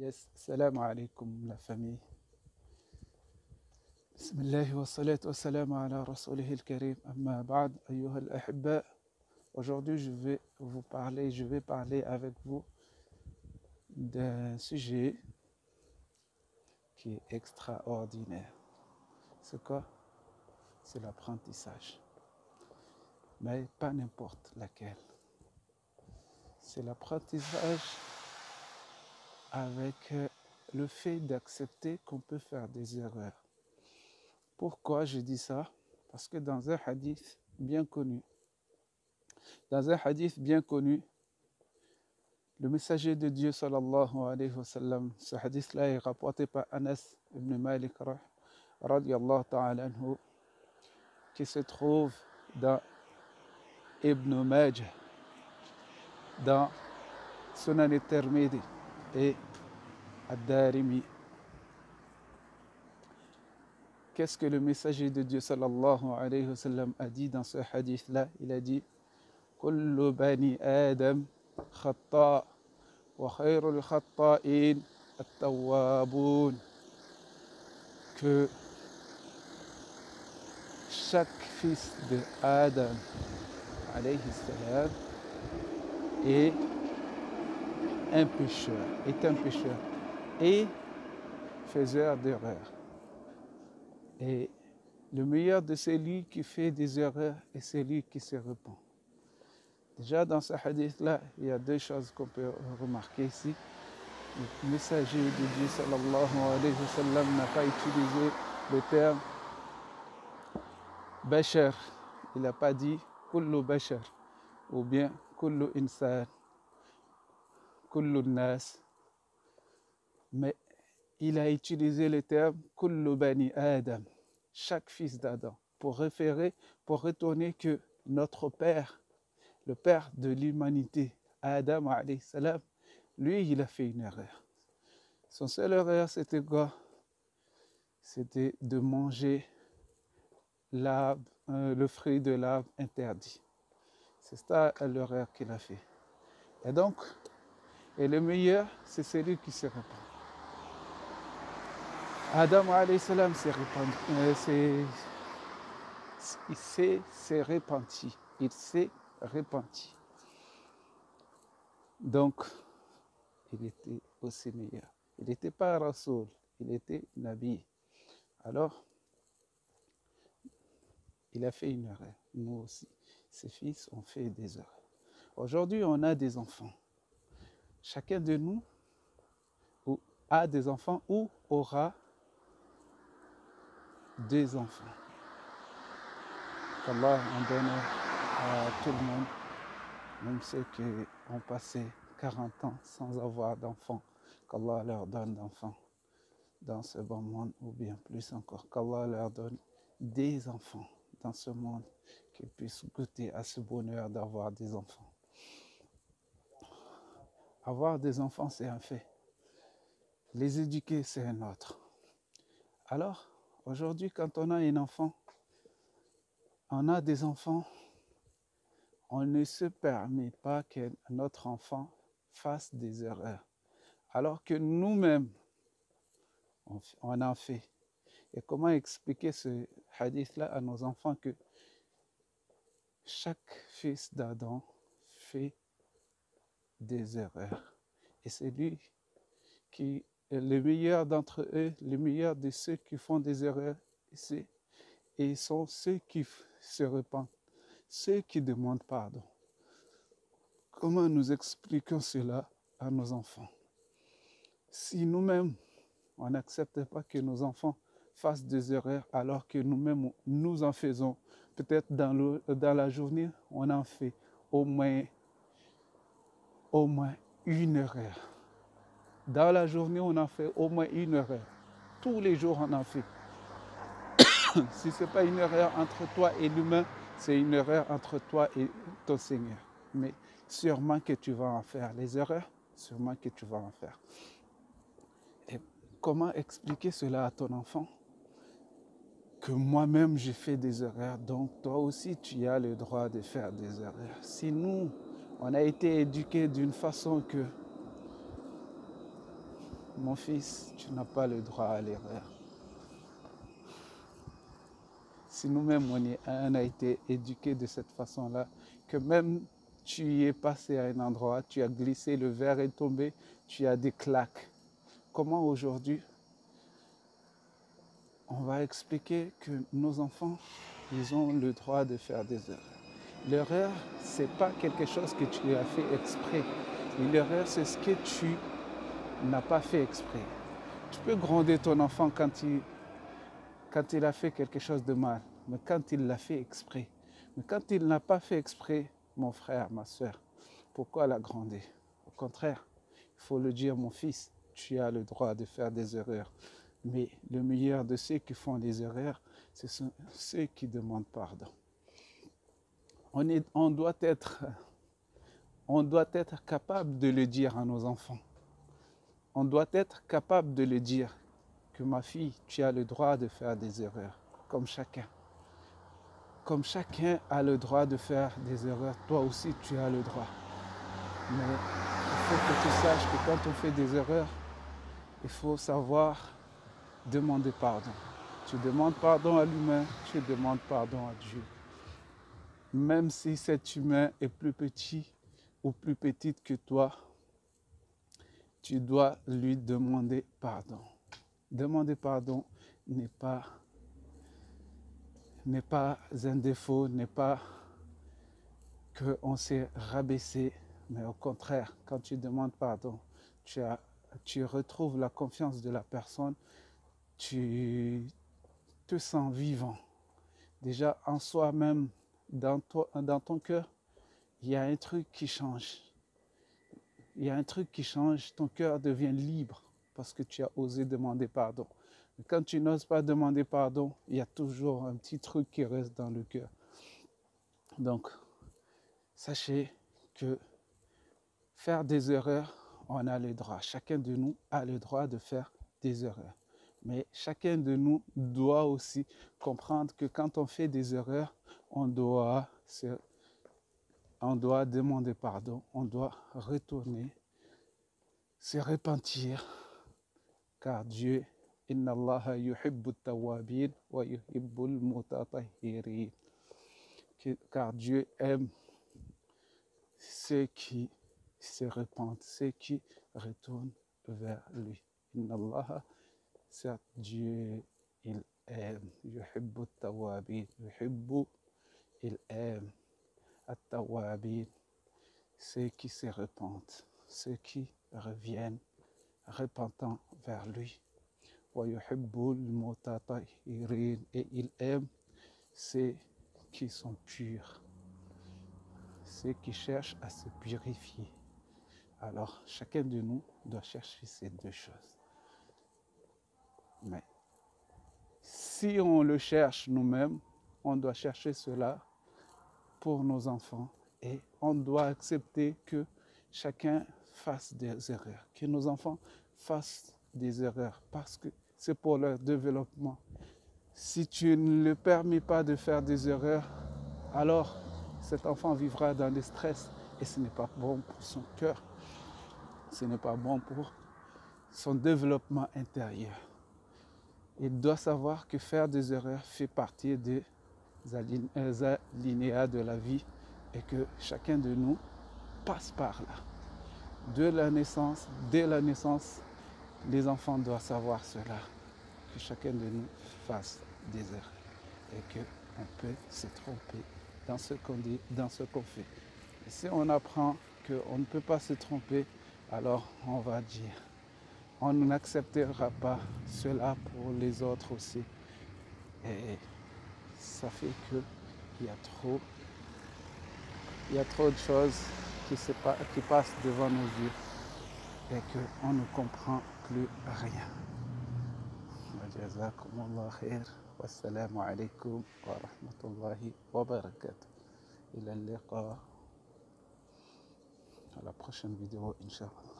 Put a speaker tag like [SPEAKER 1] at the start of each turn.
[SPEAKER 1] Yes, salam alaikum la famille. Bismillah wa salatu wa salam ala rasulihil karim. Amma ba'd, ayyuha al-ahibba. Aujourd'hui, je vais parler avec vous d'un sujet qui est extraordinaire. C'est quoi? C'est l'apprentissage. Mais pas n'importe laquelle. C'est l'apprentissage avec le fait d'accepter qu'on peut faire des erreurs. Pourquoi je dis ça? Parce que dans un hadith bien connu, le messager de Dieu sallallahu alayhi wa sallam, ce hadith-là est rapporté par Anas ibn Malik radiyallahu ta'ala anhu, qui se trouve dans Ibn Majah, dans Sunan al-Tirmidhi et Ad-Darimi. Qu'est-ce que le messager de Dieu sallallahu alayhi wa sallam a dit dans ce hadith-là? Il a dit Kullu bani Adam khata wa khayrul khata'in at-tawwabun, que chaque fils de Adam alayhi salam est un pécheur et faiseur d'erreurs. Et le meilleur de celui qui fait des erreurs est celui qui se repent. Déjà dans ce hadith-là, il y a deux choses qu'on peut remarquer ici. Le messager de Dieu sallallahu alayhi wa sallam n'a pas utilisé le terme bashar. Il n'a pas dit kullu bashar ou bien kullu insan, kullu nas. Mais il a utilisé le terme kullu bani Adam, chaque fils d'Adam, pour retourner que notre père, le père de l'humanité, Adam alayhi salam, lui, il a fait une erreur. Son seule erreur, c'était quoi? C'était de manger le fruit de l'arbre interdit. C'est ça l'erreur qu'il a fait. Et le meilleur, c'est celui qui se repent. Adam alayhi salam s'est repenti. Donc, il était aussi meilleur. Il n'était pas Rasoul, il était Nabi. Alors, il a fait une erreur. Nous aussi, ses fils ont fait des erreurs. Aujourd'hui, on a des enfants. Chacun de nous a des enfants ou aura des enfants. Qu'Allah en donne à tout le monde, même ceux qui ont passé 40 ans sans avoir d'enfants, qu'Allah leur donne d'enfants dans ce bon monde, ou bien plus encore, qu'Allah leur donne des enfants dans ce monde, qu'ils puissent goûter à ce bonheur d'avoir des enfants. Avoir des enfants, c'est un fait. Les éduquer, c'est un autre. Alors, aujourd'hui, quand on a un enfant, on a des enfants, on ne se permet pas que notre enfant fasse des erreurs. Alors que nous-mêmes, on en fait. Et comment expliquer ce hadith-là à nos enfants que chaque fils d'Adam fait des erreurs. Et c'est lui qui est le meilleur d'entre eux, le meilleur de ceux qui font des erreurs, et sont ceux qui se repentent, ceux qui demandent pardon. Comment nous expliquons cela à nos enfants? Si nous-mêmes, on n'accepte pas que nos enfants fassent des erreurs alors que nous-mêmes, nous en faisons, peut-être dans la journée, on en fait au moins une erreur. Dans la journée, on en fait au moins une erreur. Tous les jours, on en fait. Si ce n'est pas une erreur entre toi et l'humain, c'est une erreur entre toi et ton Seigneur. Mais sûrement que tu vas en faire les erreurs, sûrement que tu vas en faire. Et comment expliquer cela à ton enfant? Que moi-même, j'ai fait des erreurs, donc toi aussi, tu as le droit de faire des erreurs. Si nous, on a été éduqués d'une façon que mon fils, tu n'as pas le droit à l'erreur. Si nous-mêmes on a été éduqués de cette façon-là, que même tu y es passé à un endroit, tu as glissé, le verre est tombé, tu as des claques. Comment aujourd'hui on va expliquer que nos enfants, ils ont le droit de faire des erreurs. L'erreur, ce n'est pas quelque chose que tu as fait exprès. L'erreur, c'est ce que tu n'as pas fait exprès. Tu peux gronder ton enfant quand il a fait quelque chose de mal, mais quand il l'a fait exprès. Mais quand il n'a pas fait exprès, mon frère, ma soeur, pourquoi la gronder? Au contraire, il faut le dire, mon fils, tu as le droit de faire des erreurs. Mais le meilleur de ceux qui font des erreurs, ce sont ceux qui demandent pardon. On doit être capable de le dire à nos enfants. On doit être capable de le dire que ma fille, tu as le droit de faire des erreurs, comme chacun. Comme chacun a le droit de faire des erreurs, toi aussi tu as le droit. Mais il faut que tu saches que quand on fait des erreurs, il faut savoir demander pardon. Tu demandes pardon à l'humain, tu demandes pardon à Dieu. Même si cet humain est plus petit ou plus petite que toi, tu dois lui demander pardon. Demander pardon n'est pas un défaut, n'est pas qu'on s'est rabaissé, mais au contraire, quand tu demandes pardon, tu retrouves la confiance de la personne, tu te sens vivant. Déjà en soi-même, dans ton cœur, il y a un truc qui change. Il y a un truc qui change, ton cœur devient libre parce que tu as osé demander pardon. Mais quand tu n'oses pas demander pardon, il y a toujours un petit truc qui reste dans le cœur. Donc, sachez que faire des erreurs, on a le droit. Chacun de nous a le droit de faire des erreurs. Mais chacun de nous doit aussi comprendre que quand on fait des erreurs, on doit demander pardon, on doit retourner, se repentir, car Dieu, Inna Allah yuhibbu tawabin wa yuhibbu al-mutatahhirin. Car Dieu aime ceux qui se repentent, ceux qui retournent vers lui. Inna Allah, certes Dieu, il aime, yuhibbu tawabin, yuhibbu, il aime, at-tawabin, ceux qui se repentent, ceux qui reviennent repentant vers lui. Wa yuhibbul mutatahhirin, et il aime ceux qui sont purs, ceux qui cherchent à se purifier. Alors chacun de nous doit chercher ces deux choses. Mais si on le cherche nous-mêmes, on doit chercher cela pour nos enfants et on doit accepter que chacun fasse des erreurs, que nos enfants fassent des erreurs parce que c'est pour leur développement. Si tu ne le permets pas de faire des erreurs, alors cet enfant vivra dans le stress et ce n'est pas bon pour son cœur, ce n'est pas bon pour son développement intérieur. Il doit savoir que faire des erreurs fait partie des alinéas de la vie et que chacun de nous passe par là. Dès la naissance, les enfants doivent savoir cela, que chacun de nous fasse des erreurs et qu'on peut se tromper dans ce qu'on dit, dans ce qu'on fait. Et si on apprend qu'on ne peut pas se tromper, alors on va dire, on n'acceptera pas cela pour les autres aussi. Et ça fait qu'il y a trop de choses qui passent devant nos yeux et qu'on ne comprend plus rien. Jazakumullah khair. Wassalamu alaikum wa rahmatullahi wa barakatuh. Ila al-liqa. À la prochaine vidéo, Inch'Allah.